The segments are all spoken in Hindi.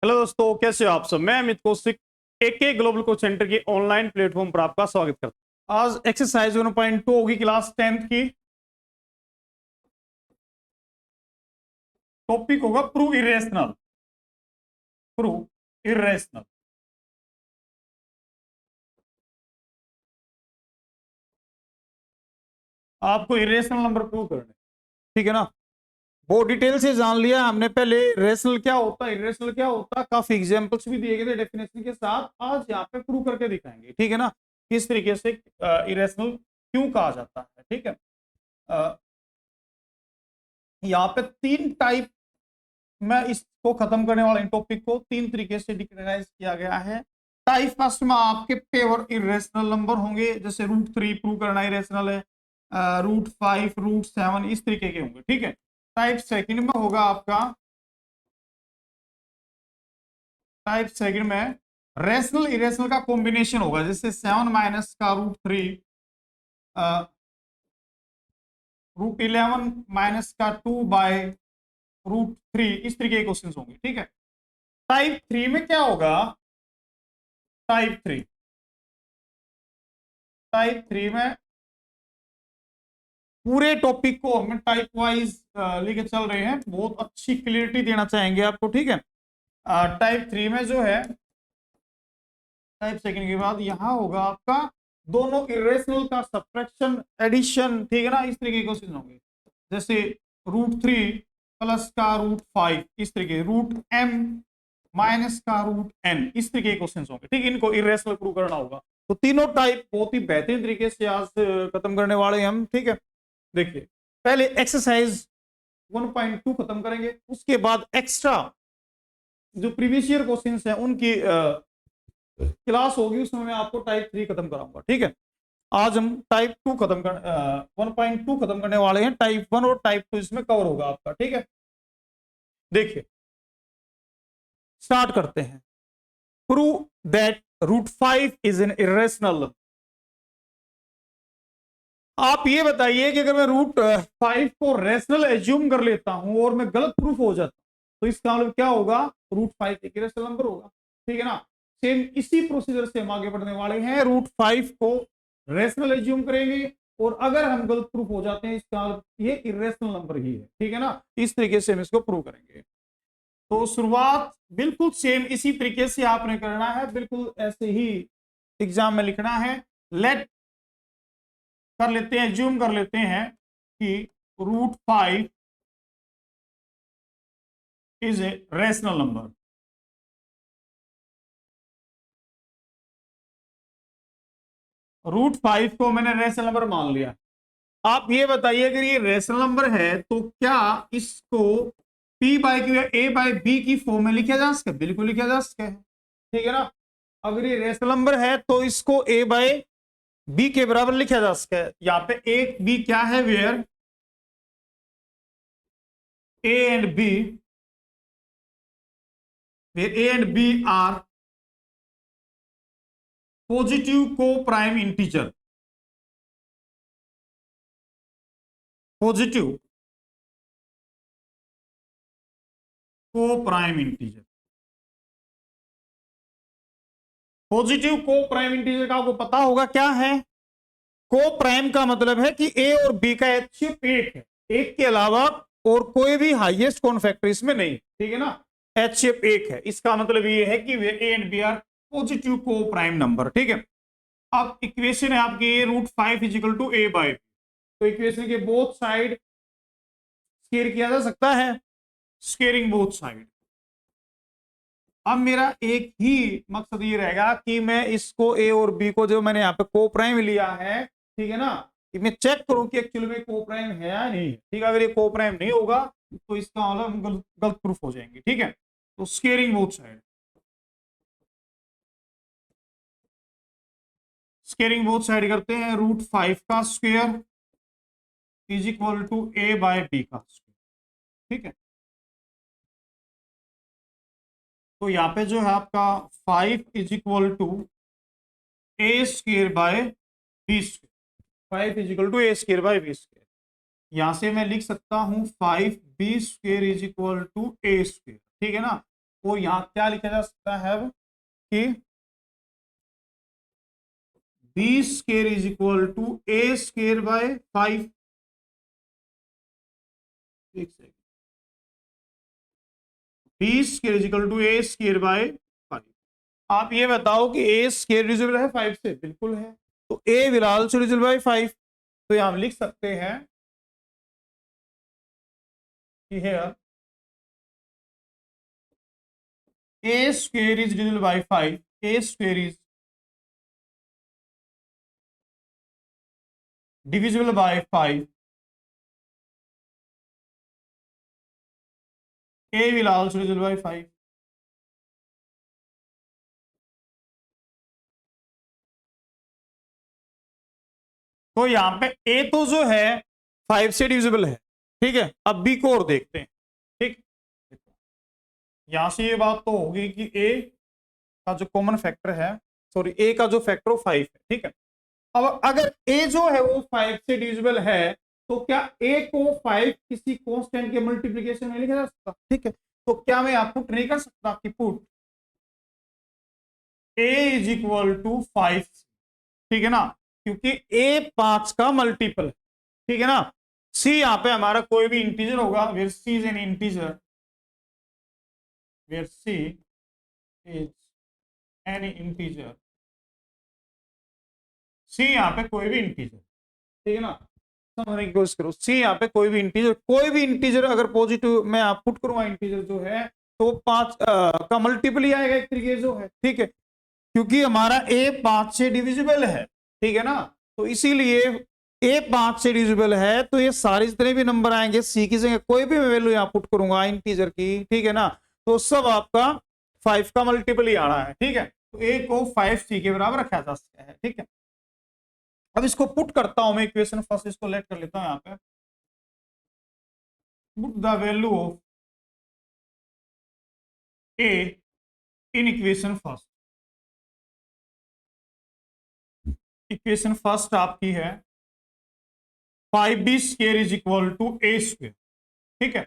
हेलो दोस्तों, कैसे हो आप सब। मैं अमित कौशिक एके ग्लोबल कोच सेंटर के ऑनलाइन प्लेटफॉर्म पर आपका स्वागत करता हूं। आज एक्सरसाइज 1.2 होगी क्लास 10th की। टॉपिक होगा प्रूव इरेशनल। Prove irrational. आपको इरेशनल नंबर प्रूव करने, ठीक है ना। बहुत डिटेल से जान लिया हमने पहले रेशनल क्या होता है, इरेशनल क्या होता है, काफी एग्जांपल्स भी दिए गए थे डेफिनेशन के साथ। आज यहाँ पे प्रूव करके दिखाएंगे, ठीक है ना, किस तरीके से इरेशनल क्यों कहा जाता है। ठीक है, यहाँ पे तीन टाइप, मैं इसको खत्म करने वाला इन टॉपिक को तीन तरीके से डिक्रिटाइज किया गया है। टाइप फर्स्ट में आपके पेवर इरेशनल नंबर होंगे, जैसे √3 प्रूव करना इरेशनल है, √5 √7 इस तरीके के होंगे, ठीक है। टाइप सेकंड में होगा आपका, टाइप सेकंड में रेशनल इरेशनल का कॉम्बिनेशन होगा, जैसे 7 माइनस का √3, √11 माइनस का 2/√3 इस तरीके के क्वेश्चन होंगे, ठीक है। टाइप 3 में क्या होगा, टाइप 3, टाइप 3 में पूरे टॉपिक को हम टाइप वाइज लेके चल रहे हैं, बहुत अच्छी क्लियरिटी देना चाहेंगे आपको, ठीक है। टाइप 3 में जो है, टाइप सेकंड के बाद यहां होगा आपका दोनों इरेशनल का सब्ट्रैक्शन एडिशन, ठीक है ना, इस तरीके के क्वेश्चन होंगे, जैसे √3 प्लस का √5 इस तरीके, √m माइनस का √n इस तरीके के क्वेश्चन होंगे, ठीक है। इनको इरेशनल प्रूव करना होगा। तो तीनों टाइप बहुत ही बेहतरीन तरीके से आज खत्म करने वाले हैं हम, ठीक है। देखिए, पहले एक्सरसाइज 1.2 खत्म करेंगे, उसके बाद एक्स्ट्रा जो प्रीवियस ईयर क्वेश्चंस हैं उनकी क्लास होगी, उसमें मैं आपको टाइप 3 खत्म कराऊंगा, ठीक है। आज हम टाइप 2 खत्म कर 1.2 खत्म करने वाले हैं। टाइप 1 और टाइप 2 इसमें कवर होगा आपका, ठीक है। देखिए, स्टार्ट करते हैं। Prove that √5 is an irrational. आप ये बताइए कि अगर मैं √5 को रेशनल एज्यूम कर लेता हूं और मैं गलत प्रूफ हो जाता हूं, तो इसका मतलब क्या होगा, √5 एक इरेशनल नंबर होगा, ठीक है ना। सेम इसी प्रोसीजर से हम आगे बढ़ने वाले हैं। √5 को रेशनल एज्यूम करेंगे और अगर हम गलत प्रूफ हो जाते हैं, इसका मतलब ये इरेशनल नंबर ही है, ठीक है ना। इस तरीके से हम इसको प्रूव करेंगे। तो शुरुआत बिल्कुल सेम इसी तरीके से आपने करना है, बिल्कुल ऐसे ही एग्जाम में लिखना है। लेट कर लेते हैं, ज्यूम कर लेते हैं कि √5 इज ए रेशनल नंबर। √5 को मैंने रेशनल नंबर मान लिया। आप ये बताइए, अगर ये रेशनल नंबर है तो क्या इसको P बाई क्यू या A बाई B की फॉर्म में लिखा जा सकता है? बिल्कुल लिखा जा सकता है, ठीक है ना। अगर ये रेशनल नंबर है तो इसको A बाई B के बराबर लिखा जा सकता है। यहाँ पे एक B क्या है, where A and B, where A and B are positive को प्राइम इंटीजर, पॉजिटिव को प्राइम इंटीजर। पॉजिटिव को प्राइम इंटीजर का आपको पता होगा क्या है। को प्राइम का मतलब है कि ए और बी का एचसीएफ एक है, एक के अलावा और कोई भी हाईएस्ट कॉमन फैक्टर इसमें नहीं, ठीक है ना। एचसीएफ एक है, इसका मतलब ये है कि वे a and B are positive को प्राइम नंबर, ठीक है। अब इक्वेशन है आपकी a √5 equal to A by, तो इक्वेशन के बोथ साइड स्केयर किया जा सकता है, स्केयरिंग बोथ साइड। अब मेरा एक ही मकसद ये रहेगा कि मैं इसको ए और बी को जो मैंने यहाँ पे को प्राइम लिया है, ठीक है ना, कि मैं चेक करूं कि एक्चुअली में को प्राइम है या नहीं, ठीक है। अगर ये को प्राइम नहीं होगा तो इसका मतलब हम गलत प्रूफ हो जाएंगे, ठीक है। तो squaring both side, squaring both side करते हैं। √5 का square is equal to A by B का स्क्वायर, ठीक है। तो यहाँ पे जो है आपका 5 is equal to A square by B square, 5 is equal to A square by B square. यहां से मैं लिख सकता हूं 5B square is equal to A square, ठीक है ना। और यहाँ क्या लिखा जा सकता है अब कि B square is equal to A square by 5। एक second, B square is equal to A square by 5। आप ये बताओ कि ए स्क्वायर डिविजिबल है 5 से? बिल्कुल है। तो ए विल आल्सो डिविजिबल बाय 5। तो यहां हम लिख सकते हैं कि here a square is divisible by 5, a square is divisible by 5, a will also divisible by 5। तो यहां पे a तो जो है 5 से डिविजिबल है, ठीक है। अब b को और देखते हैं, ठीक। यहां से ये बात तो होगी कि a का जो कॉमन फैक्टर है, सॉरी a का जो फैक्टर 5 है, ठीक है। अब अगर a जो है वो 5 से डिविजिबल है, तो क्या a को 5 किसी कांस्टेंट के मल्टीप्लिकेशन में लिखा जा सकता? ठीक है। तो क्या मैं आपको नहीं कर सकता कि put a is equal to 5, ठीक है ना, क्योंकि a 5 का मल्टीपल है, ठीक है ना। c यहां पे हमारा कोई भी इंटीजर होगा, where c is an integer, where c is any integer, c यहां पे कोई भी इंटीजर, ठीक है ना। समझने की कोशिश करो, सी यहाँ पे कोई भी इंटीजर अगर पॉजिटिव मैं आप पुट करूंगा इंटीजर जो है, तो 5 का मल्टीपल ही आएगा एक तरीके से जो है, ठीक है। क्योंकि हमारा ए 5 से डिविजिबल है, ठीक है ना। तो इसीलिए ए 5 से डिविजिबल है, तो ये सारे जितने भी नंबर आएंगे सी की जगह कोई भी मैं वैल्यू यहाँ पुट करूंगा इंटीजर की, ठीक है ना, तो सब आपका 5 का मल्टीपल ही आना है, ठीक है। तो ए को 5 सी के बराबर रखा जा सकता है, ठीक है। अब इसको पुट करता हूं मैं इक्वेशन फर्स्ट, इसको लेट कर लेता हूं यहाँ पे। Put the value of A in equation first. Equation first आपकी है 5b square is equal to A square, ठीक है।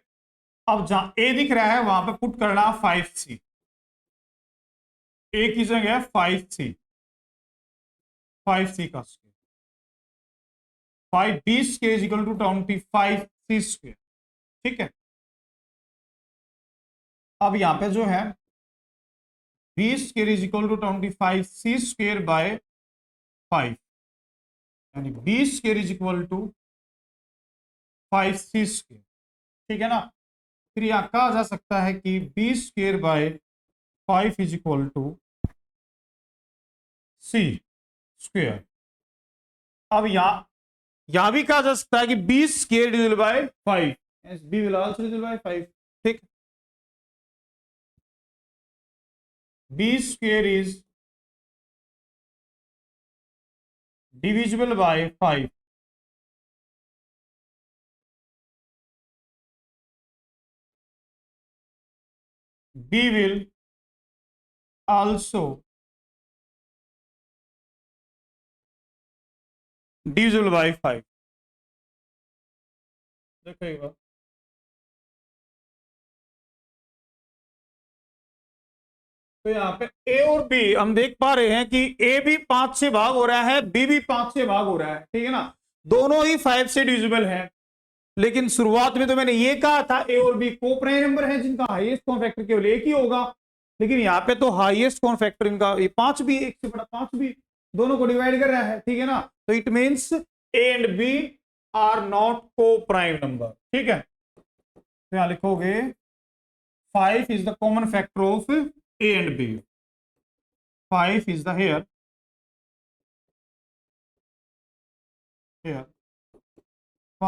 अब जहां ए दिख रहा है वहां पे पुट करना 5c, ए की जगह 5c, 5c का square, 5b square is equal to 25c square, ठीक है। अब यहां पे जो है b square is equal to 25c square by 5, यानी b square is equal to 5c square, ठीक है ना। फिर यहां कहा जा सकता है कि b square by 5 is equal to c square. अब यहां भी कहा जा सकता है कि b square divided by 5, b will also divided by 5, ठीक। b square is divisible by 5, b will also divisible by 5। देखो एक बार, तो यहाँ पे ए और बी हम देख पा रहे हैं कि ए भी 5 से भाग हो रहा है, बी भी 5 से भाग हो रहा है, ठीक है ना। दोनों ही 5 से डिविजिबल है। लेकिन शुरुआत में तो मैंने ये कहा था ए और बी को प्राइम नंबर है जिनका हाईएस्ट कॉमन फैक्टर केवल एक ही होगा। लेकिन यहाँ पे तो हाईएस्ट कॉमन फैक्टर इनका ये 5 भी, एक से बड़ा 5 भी, दोनों को डिवाइड कर रहा है, ठीक है ना। तो it means A and B are not को प्राइम नंबर, ठीक है। तो यहां लिखोगे 5 is the common factor of A and B. 5 is the here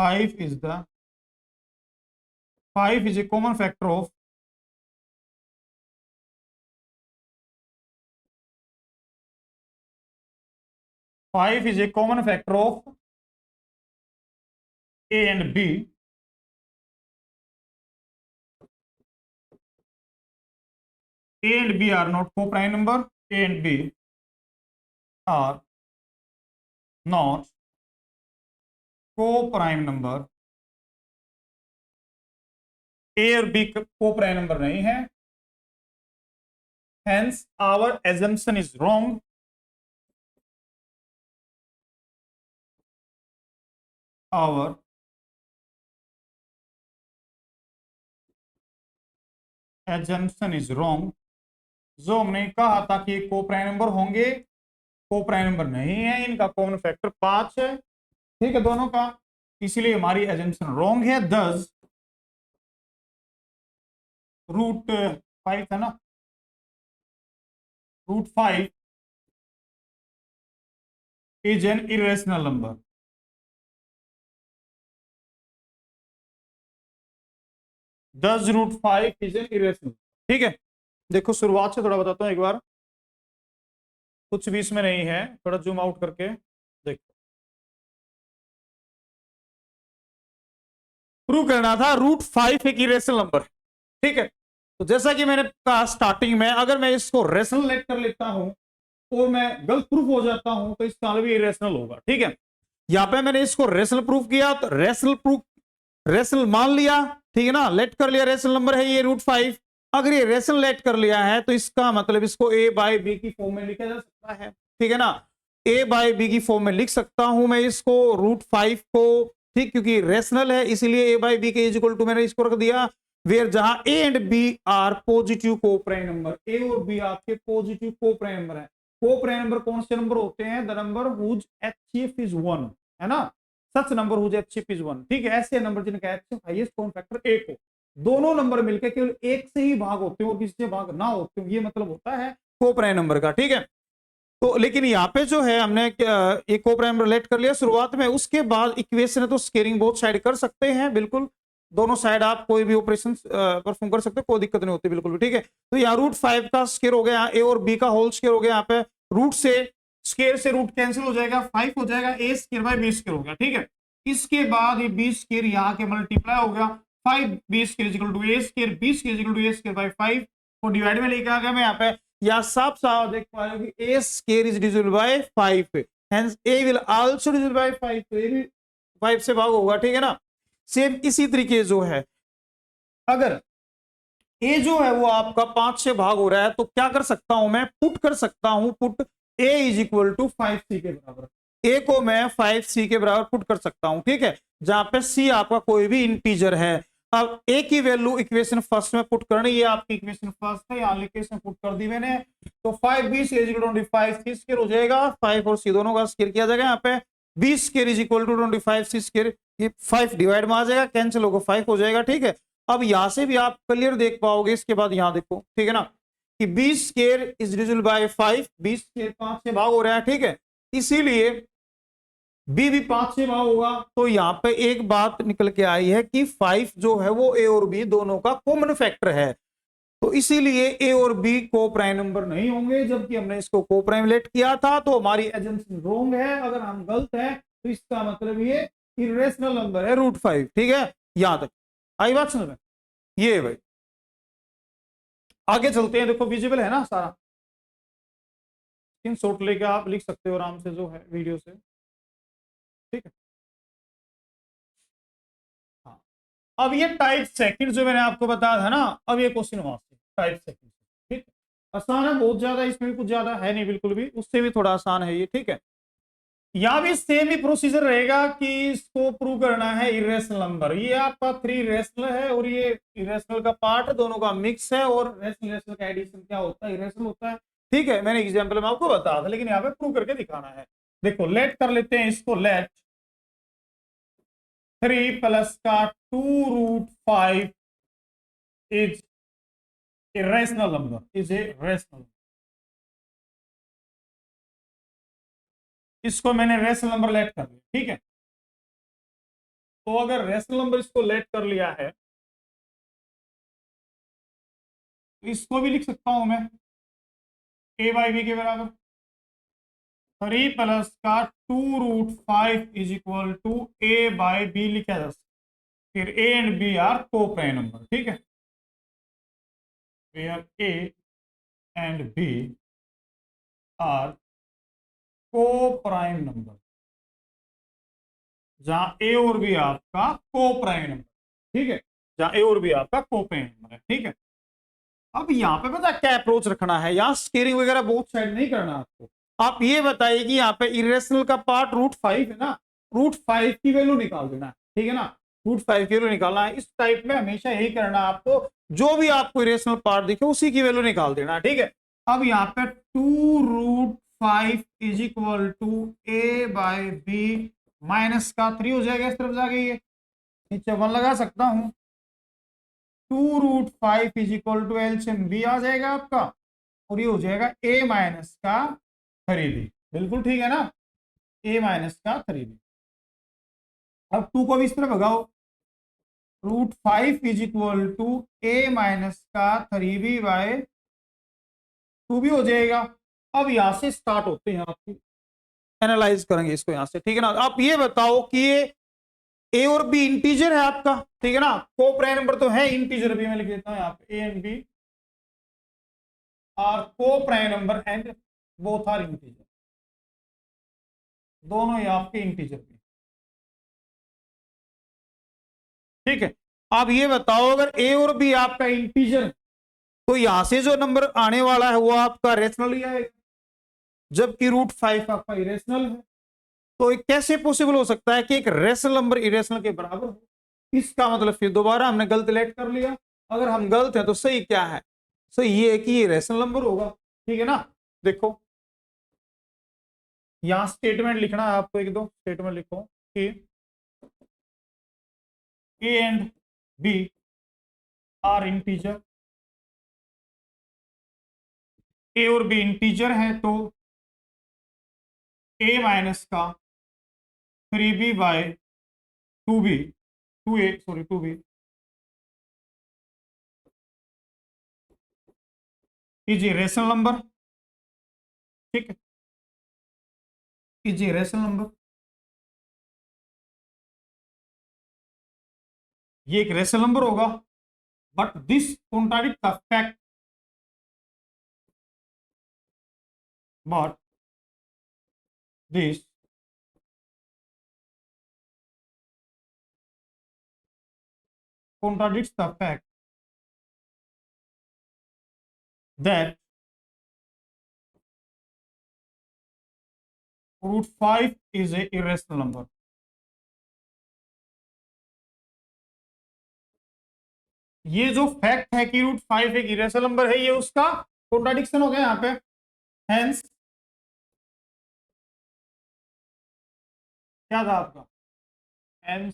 5 is a common factor of A and B. A and B are not co-prime number. A and B are not co-prime number. ए और बी को प्राइम नंबर नहीं है, Hence, our assumption is wrong. Our assumption is wrong. जो हमने कहा था कि को प्राइम नंबर होंगे, को प्राइम नंबर नहीं है, इनका कॉमन फैक्टर 5 है, ठीक है, दोनों का, इसलिए हमारी assumption wrong है। thus रूट 5 है ना, root 5 is an irrational number. Thus root 5 is an irrational, ठीक है। देखो शुरुआत से थोड़ा बताता हूं एक बार, कुछ भी इसमें नहीं है, थोड़ा जूम आउट करके देखो। प्रूव करना था रूट 5 एक इरेशनल नंबर, ठीक है। तो जैसा कि मैंने कहा स्टार्टिंग में, अगर मैं इसको रेशनल लेट कर लेता हूं और मैं गलत प्रूफ हो जाता हूं तो इसका भी इरेशनल होगा, ठीक है। यहां पे मैंने इसको रेशनल प्रूफ किया, तो रेशनल प्रूफ, रेशनल मान लिया, ठीक है ना, लेट कर लिया, रेशनल नंबर है ये रूट 5। अगर ये रेशनल लेट कर लिया है तो इसका मतलब इसको ए बाय बी की फॉर्म में लिखा जा सकता है, ठीक है ना। ए बाय बी की फॉर्म में लिख सकता हूं मैं इसको रूट 5 को, ठीक, क्योंकि रेशनल है इसीलिए ए बाय बी के इज इक्वल टू मैंने इसको रख दिया वेयर जहां A and B are positive को प्राइम नंबर, ए और बी आपके पॉजिटिव को प्राइम नंबर है। को प्राइम नंबर कौन से नंबर होते हैं? The number whose HCF is 1, है ना, such number whose HCF is 1, ठीक है। ऐसे नंबर जिनका एचसीएफ हाईएस्ट कॉमन फैक्टर 1 हो, दोनों नंबर मिलकर केवल एक से ही भाग होते हो और किसी से भाग ना होते हो, ये मतलब होता है को प्राइम नंबर का, ठीक है। तो लेकिन यहाँ पे जो है हमने एक को प्राइम रिलेट कर लिया शुरुआत में, उसके बाद इक्वेशन है तो स्केलिंग बोथ साइड कर सकते हैं, बिल्कुल दोनों साइड आप कोई भी ऑपरेशन परफॉर्म कर सकते हो, कोई दिक्कत नहीं होती बिल्कुल भी, ठीक है। तो यहाँ रूट 5 का स्केयर हो गया, ए और बी का होल स्केयर हो गया, यहाँ पे रूट से स्केयर से रूट कैंसिल हो जाएगा, 5 हो जाएगा, ए स्केयर बाय बी स्केयर हो गया, ठीक है। इसके बाद ये बी स्केयर यहाँ के मल्टीप्लाई हो गया, 5 B square is equal to A square, B square is equal to A square by 5 को डिवाइड में लेके आ गया मैं यहाँ पे, या साफ साफ देख पा रहे हो कि a square is divisible by 5, hence a will also divisible by 5, तो ये भी 5 से भाग होगा, ठीक है ना। सेम इसी तरीके जो है, अगर a जो है वो आपका 5 से भाग हो रहा है तो क्या कर सकता हूं मैं, पुट कर सकता हूं, put a is equal to 5c के बराबर, a को मैं 5c के बराबर पुट कर सकता हूं, ठीक है, जहां पे c आपका कोई भी इंटीजर है। अब ए की वैल्यू इक्वेशन फर्स्ट में पुट करनी, ये आपकी इक्वेशन फर्स्ट है, यहाँ इक्वेशन पुट कर दी मैंने, तो 5b square is equal to 25 c square हो जाएगा, 5 और c दोनों का स्क्वायर किया जाएगा, यहाँ पे b square is equal to 25 c square, ये 5 डिवाइड में आ जाएगा, कैंसिल होगा 5 हो जाएगा, ठीक है। अब यहां से भी आप क्लियर देख पाओगे, इसके बाद यहां देखो, ठीक है ना, कि b square is divisible by 5, b square 5 से भाग हो रहा है, ठीक है, इसीलिए बी भी 5 से भाग होगा। तो यहाँ पे एक बात निकल के आई है कि 5 जो है वो ए और बी दोनों का कॉमन फैक्टर है, तो इसीलिए ए और बी को प्राइम नंबर नहीं होंगे, जबकि हमने इसको को प्राइम लेट किया था, तो हमारी एजम्पशन रॉन्ग है। अगर हम गलत है तो इसका मतलब ये इरेशनल नंबर है रूट 5, ठीक है। यहां तक आई बात समझ में? ये भाई आगे चलते हैं, देखो विजिबल है ना सारा, इन शॉट लेके आप लिख सकते हो आराम से जो है वीडियो से, ठीक है। हाँ, अब ये टाइप सेकंड जो मैंने आपको बताया था ना, अब ये क्वेश्चन वहां से टाइप सेकंड, ठीक, आसान है बहुत ज्यादा, इसमें भी कुछ ज्यादा है नहीं बिल्कुल भी, उससे भी थोड़ा आसान है ये, ठीक है। यहाँ भी सेम ही प्रोसीजर रहेगा कि इसको प्रूव करना है इरेशनल नंबर, ये आपका 3 रेशनल है और ये इरेशनल का पार्ट है, दोनों का मिक्स है, और रेशनल रेशनल का एडिशन क्या होता है, इरेशनल होता है, ठीक है। मैंने एग्जाम्पल में आपको बताया था, लेकिन यहाँ पे प्रूव करके दिखाना है। देखो लेट कर लेते हैं इसको, लेट 3 प्लस का 2 root 5 is a rational number, is a rational, इसको मैंने रेशनल नंबर लेट कर लिया, ठीक है। तो अगर रेशनल नंबर इसको लेट कर लिया है तो इसको भी लिख सकता हूं मैं ए बाई बी के बराबर, 3 प्लस का 2 root 5 is equal to A by B लिखा जा सकता, फिर ए एंड बी आर को प्राइम नंबर, ठीक है, where A and B are को प्राइम नंबर, जहां ए और बी आपका को प्राइम नंबर, ठीक है, जहां ए और बी आपका को प्राइम नंबर है, ठीक है। अब यहाँ पे पता क्या अप्रोच रखना है, यहाँ स्केलिंग वगैरह बहुत साइड नहीं करना आपको। आप ये बताइए कि यहाँ पे इरेशनल का पार्ट √5 है ना, √5 की वैल्यू निकाल देना है, ठीक है ना, √5 की वैल्यू निकालना है। इस टाइप में हमेशा यही करना है आपको, जो भी आपको इरेशनल पार्ट दिखे उसी की वैल्यू निकाल देना है, ठीक है। अब यहाँ पे 2√5 is equal to a/b minus का 3 हो जाएगा, इस तरफ जाके ये नीचे 1 लगा सकता हूं। 2√5 is equal to LCM b आ जाएगा आपका, और ये हो जाएगा a माइनस का 3b, बिल्कुल ठीक है ना, a माइनस का 3b। अब 2 को भी इस तरफ भगाओ, √5 is equal to a minus का 3b बाय 2 भी हो जाएगा। अब यहां से स्टार्ट होते हैं, आपकी एनालाइज करेंगे इसको यहां से, ठीक है ना। आप ये बताओ कि ये ए और बी इंटीजर है आपका, ठीक है ना, को प्राइम नंबर तो है इंटीजर भी, मैं लिख देता हूं यहाँ पे ए एंड बी आर को prime number and both are integer, दोनों ही आपके इंटीजर भी, ठीक है। आप ये बताओ अगर ए और बी आपका इंटीजर, तो यहां से जो नंबर आने वाला है वो आपका रेशनल ही आएगा, जबकि √5 आपका इरेशनल है। तो ये कैसे पॉसिबल हो सकता है कि एक रेशनल नंबर इरेशनल के बराबर हो? इसका मतलब फिर दोबारा हमने गलत लेट कर लिया। अगर हम गलत है तो सही क्या है? सही ये है कि ये रेशनल नंबर होगा, ठीक है ना। देखो यहां स्टेटमेंट लिखना है आपको, एक दो स्टेटमेंट लिखो कि a and B are integer, ए और बी इंटीजर है तो ए माइनस का 3b by 2b 2a sorry 2b is a rational number, ठीक है, इज ए रेशनल नंबर। ये एक रेशनल नंबर होगा, but this contradict the fact, but this contradicts the fact that √5 is a irrational number। ये जो फैक्ट है कि √5 एक इरेशनल नंबर है, ये उसका कॉन्ट्राडिक्शन हो गया यहाँ पे। हेंस क्या था आपका, हेंस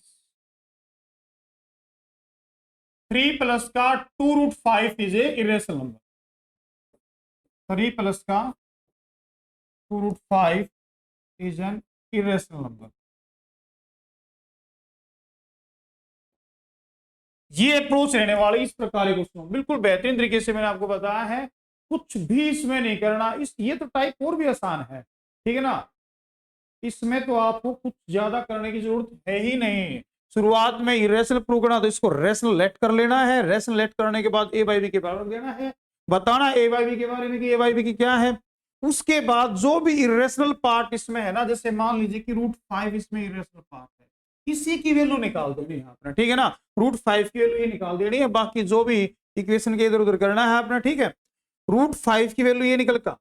3 प्लस का 2√5 is a irrational number, 3 plus का 2√5 इज एन इरेशनल नंबर। ये अप्रोच रहने वाली इस प्रकार के क्वेश्चन बिल्कुल बेहतरीन तरीके से मैंने आपको बताया है, कुछ भी इसमें नहीं करना। इस ये तो टाइप और भी आसान है, ठीक है ना, इसमें तो आपको कुछ ज्यादा करने की जरूरत है ही नहीं। शुरुआत में इरेशनल प्रूव करना तो इसको रेशनल लेट कर लेना है, रेशनल लेट करने के बाद ए बाई बी के बराबर देना है, बताना ए बाई बी के बारे में कि ए बाई बी की क्या है। उसके बाद जो भी इरेशनल पार्ट इसमें है ना, जैसे मान लीजिए कि √5 इसमें इरेशनल पार्ट है, इसी की वैल्यू निकाल देनी है आपने, ठीक है ना, √5 की वैल्यू निकाल देनी है, बाकी जो भी इक्वेशन के इधर उधर करना है आपने, ठीक है। √5 की वैल्यू ये निकल का।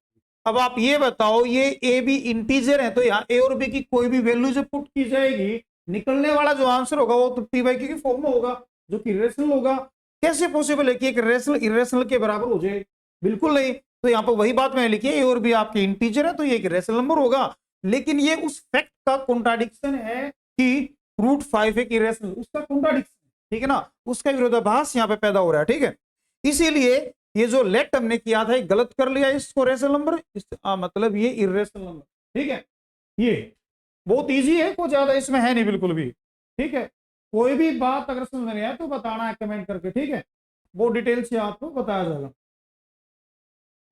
अब आप ये बताओ ये ए बी इंटीजर है, तो यहाँ ए और बी की कोई भी वैल्यू जब पुट की जाएगी, निकलने वाला जो आंसर होगा वो तो पी बाई क्यू की फॉर्म में होगा, जो कि रेशनल होगा। कैसे पॉसिबल है कि एक रेशनल इरेशनल के बराबर हो जाए? बिल्कुल नहीं। तो यहाँ पर वही बात मैंने लिखी है, ए और बी आपके इंटीजर है तो ये एक रेशनल नंबर होगा, लेकिन ये उस फैक्ट का कॉन्ट्राडिक्शन है कि √5 एक इरेशनल, उसका कॉन्ट्राडिक्शन, ठीक है ना, उसका विरोधाभास यहाँ पे पैदा हो रहा है, ठीक है। इसीलिए ये जो लेट हमने किया था गलत कर लिया, इसको रेशनल नंबर मतलब ये इरेशनल नंबर, ठीक है। ये बहुत इजी है, कोई ज्यादा इसमें है नहीं बिल्कुल भी, ठीक है। कोई भी बात अगर समझ नहीं आए तो बताना है कमेंट करके, ठीक है, बहुत डिटेल से आपको बताया जाएगा।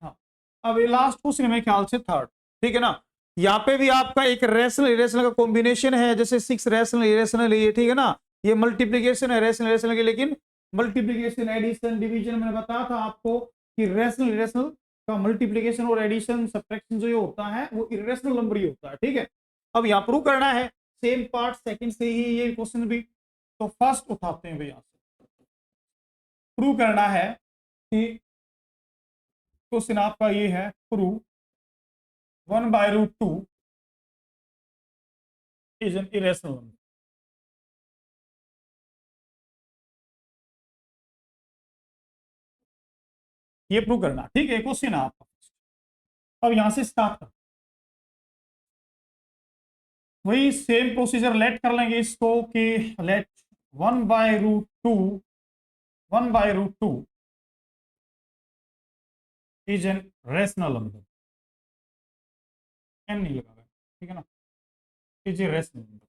हाँ, अब ये लास्ट क्वेश्चन मेरे ख्याल से थर्ड, ठीक है ना। यहाँ पे भी आपका एक रेशनल इरेशनल का कॉम्बिनेशन है, जैसे 6 रेशनल इरेशनल है, ठीक है ना, ये मल्टीप्लीकेशन है रेशनल इरेशनल की, लेकिन मल्टीप्लीकेशन एडिशन डिवीजन मैंने बताया था आपको कि रेशनल इरेशनल का मल्टीप्लीकेशन और एडिशन सब्ट्रैक्शन जो होता है वो इरेशनल नंबर ही होता है, ठीक है। अब यहाँ प्रूव करना है, सेम पार्ट सेकंड से ही ये क्वेश्चन भी, तो फर्स्ट उठाते हैं भैया, प्रूव करना है कि क्वेश्चन आपका ये है, prove 1/√2 is an irrational number. ये प्रूव करना, ठीक है, क्वेश्चन है आपका। अब यहां से स्टार्ट कर, वही सेम प्रोसीजर लेट कर लेंगे इसको कि let 1/√2 1/√2 is an rational number. An नहीं लगा, ठीक है ना, इज ए रेशनल नंबर।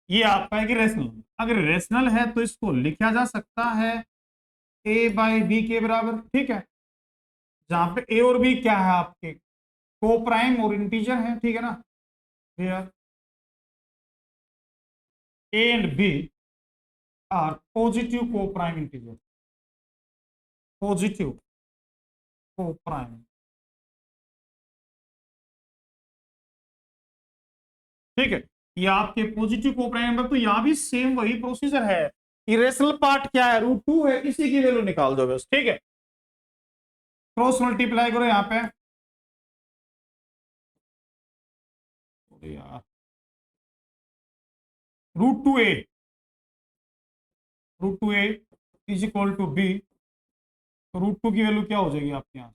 ये आपका है कि रेशनल, अगर रेशनल है तो इसको लिखा जा सकता है a/b के बराबर, ठीक है, जहां पे ए और बी क्या है आपके को प्राइम और इंटीजर है, ठीक है ना। A and B are positive को प्राइम इंटीजर, पॉजिटिव को प्राइम, ठीक है, ये आपके पॉजिटिव को प्राइम नंबर। तो यहां भी सेम वही प्रोसीजर है, इरेशनल पार्ट क्या है, √2 है, इसी की वैल्यू निकाल दो बस, ठीक है। क्रॉस मल्टीप्लाई करो यहाँ पे, √2a, √2a is equal to be. तो √2 की वैल्यू क्या हो जाएगी आपके यहाँ,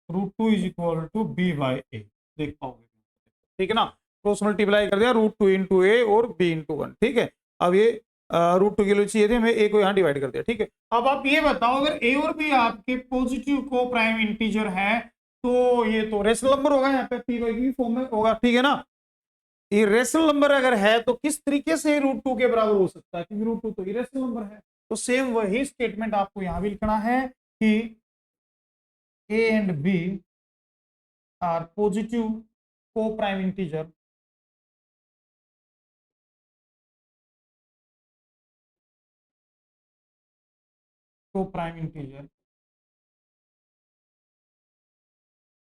√2 इज इक्वल टू b/a, देख पाओगे, ठीक है ना। क्रॉस मल्टीप्लाई कर दिया, √2 इंटू ए और b इंटू 1, ठीक है। अब ये √2 की वैल्यू चाहिए थी, हमें a को यहाँ डिवाइड कर दिया, ठीक है। अब आप ये बताओ, अगर a और b आपके पॉजिटिव को प्राइम इंटीजर है तो ये तो रेशनल नंबर होगा, यहाँ पे p/q फॉर्म में होगा, ठीक है ना। ये रेशनल नंबर अगर है तो किस तरीके से √2 के बराबर हो सकता है, क्योंकि √2 तो इरेशनल नंबर है। तो सेम वही स्टेटमेंट आपको यहां भी लिखना है कि a and b are positive को प्राइम इंटीजर, को प्राइम इंटीजर,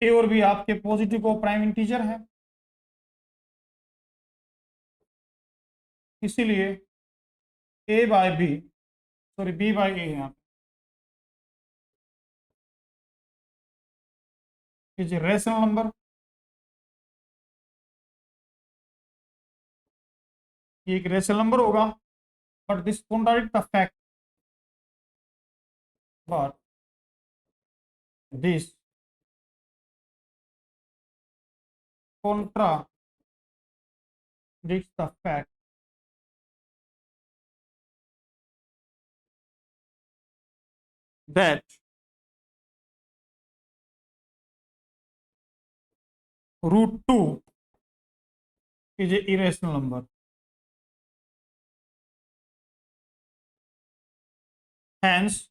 ए और बी आपके पॉजिटिव को प्राइम इंटीजर है, इसीलिए a/b, सॉरी b/a है यहाँ पे, इज रेशनल नंबर। ये एक रेशनल नंबर होगा, but this contradict the fact, but this contradicts the fact that √2 is a irrational number. Hence,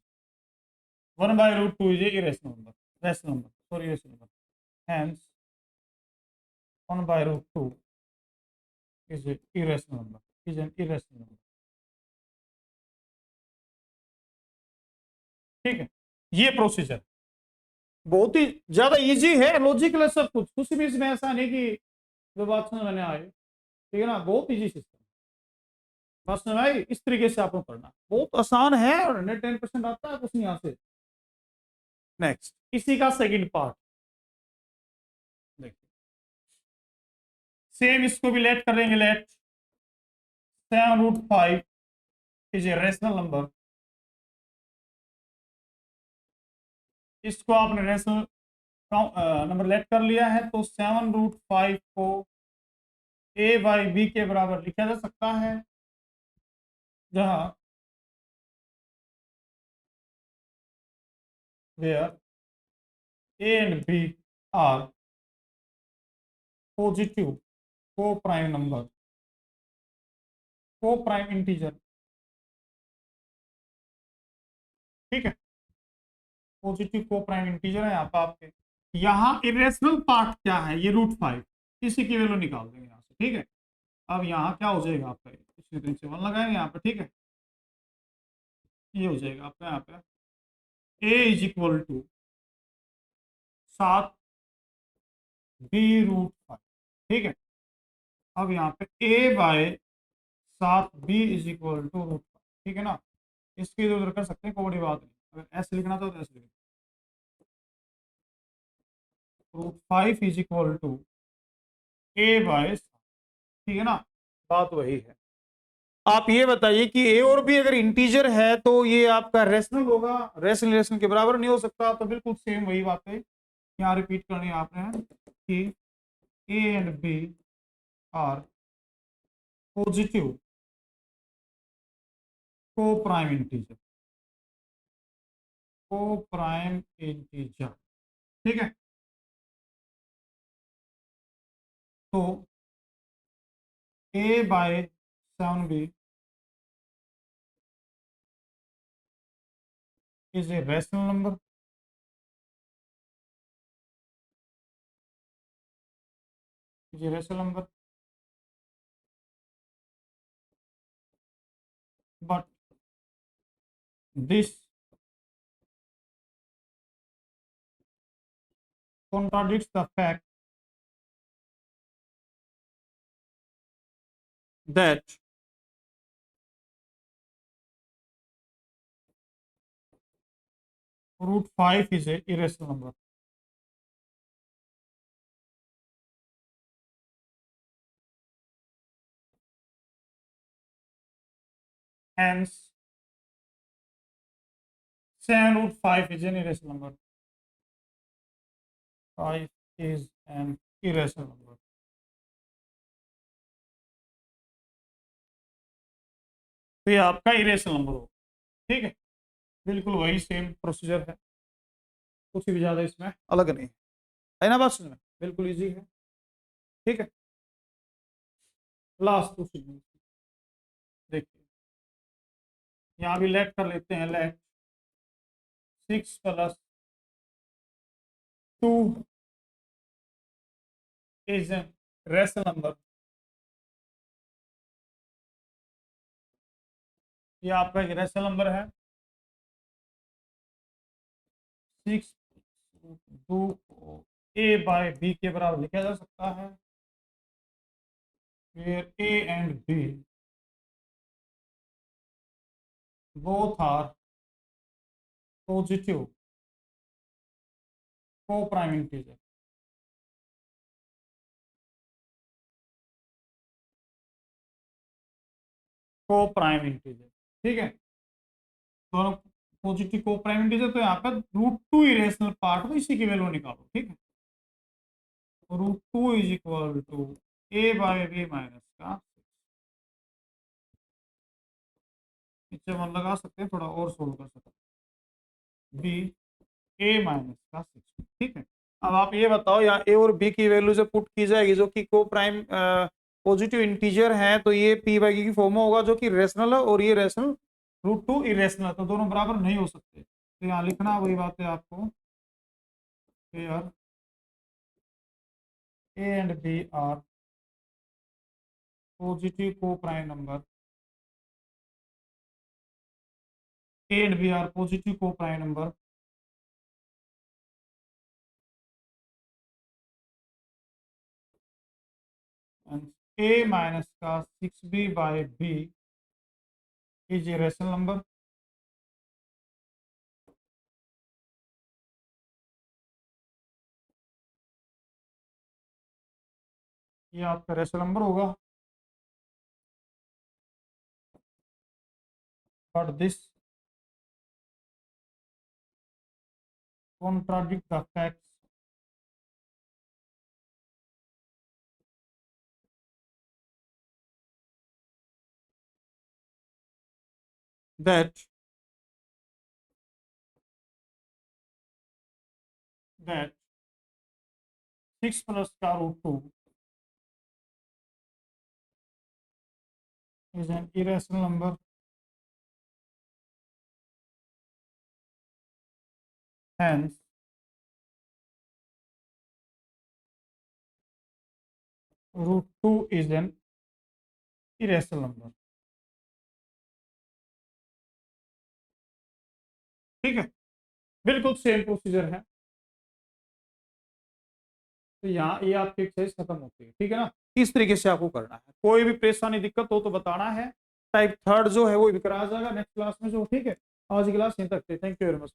1/√2 is a irrational number. Rational number. Sorry, irrational number. Hence, 1/√2 is a irrational number. Is an irrational number. ठीक है, ये प्रोसीजर बहुत ही ज्यादा इजी है, लॉजिकल है सब कुछ भी इसमें ऐसा नहीं कि जो बात समझ में आए, ठीक है ना, बहुत इजी सिस्टम। बस भाई इस तरीके से आपको करना, बहुत आसान है और 110% आता है कुछ नहीं यहाँ से। नेक्स्ट, इसी का सेकंड पार्ट देखिए, सेम इसको भी लेट करेंगे, let 7√5 is a rational number. इसको आपने रेशनल नंबर लेट कर लिया है, तो 7√5 को a/b के बराबर लिखा जा सकता है, जहां where a and b are positive co-prime number, co-prime integer, ठीक है, पॉजिटिव को प्राइम इंटीजर है यहाँ पे आपके। यहाँ इरेशनल पार्ट क्या है, ये √5, इसी की वैल्यू निकाल देंगे यहाँ से, ठीक है। अब यहाँ क्या हो जाएगा आपका, इसी तरह से 1 लगाएंगे यहाँ पे, ठीक है। ये हो जाएगा आपका यहाँ पे a is equal to 7b√5, ठीक है। अब यहाँ पे a/7b इज इक्वल टू √5, ठीक है ना। इसकी इधर उधर कर सकते हैं, कोई बड़ी बात नहीं। अगर एस लिखना तो एस लिखना। Root 5 is equal to A by, ठीक है ना, बात वही है। आप ये बताइए कि ए और बी अगर इंटीजर है तो ये आपका रेशनल होगा, रेशनल के बराबर नहीं हो सकता। तो बिल्कुल सेम वही बात है यहाँ रिपीट करनी है आपने कि a and B are positive को प्राइम इंटीजर, को प्राइम इंटीजर, ठीक है। तो a by 7b is a rational number, is a rational number, but this contradicts the fact that root 5 is a irrational number. Hence, 7 root 5 is an irrational number. 5 is an irrational number. तो ये आपका इरेशनल नंबर हो, ठीक है। बिल्कुल वही सेम प्रोसीजर है, कुछ भी ज्यादा इसमें अलग नहीं है ना, बात समझ में बिल्कुल इजी है, ठीक है। लास्ट क्वेश्चन देखिए, यहाँ भी लेट कर लेते हैं। Let 6 + 2 is an rational number. ये आपका एक रेशनल नंबर है। 6 2 को ए बाय बी के बराबर लिखा जा सकता है, where A and B both are positive co-prime integer। co-prime integer, ठीक है। दोनों पॉजिटिव को-प्राइम इंटीजर, तो यहाँ पर √2 इरेशनल पार्ट, तो इसी की वैल्यू निकालो, ठीक है। √2 is equal to A by B minus का, नीचे मन लगा सकते हैं, थोड़ा और सोल्व कर सकते हैं, बी ए माइनस का 6, ठीक है। अब आप ये बताओ, यहाँ ए और बी की वैल्यू से पुट की जाएगी जो कि को प्राइम पॉजिटिव इंटीजर है, तो ये पी बाई की फॉर्म में होगा जो कि रेशनल है, और ये रेशनल √2 इरेशनल है, तो दोनों बराबर नहीं हो सकते। तो यहाँ लिखना वही बात है आपको, यार a and B are positive को prime number, a and B are positive को प्राइम नंबर, ए माइनस का 6b by b is a rational number. ये आपका रेशनल नंबर होगा, but this contradict the facts that 6 plus का √2 is an irrational number, hence √2 is an irrational number, ठीक है। बिल्कुल सेम प्रोसीजर है। तो यहाँ ये आपकी एक्सरसाइज खत्म होती है, ठीक है ना। इस तरीके से आपको करना है, कोई भी परेशानी दिक्कत हो तो बताना है। टाइप थर्ड जो है वो भी कराया जाएगा नेक्स्ट क्लास में जो, ठीक है। आज की क्लास यहीं तक थी। Thank you very much.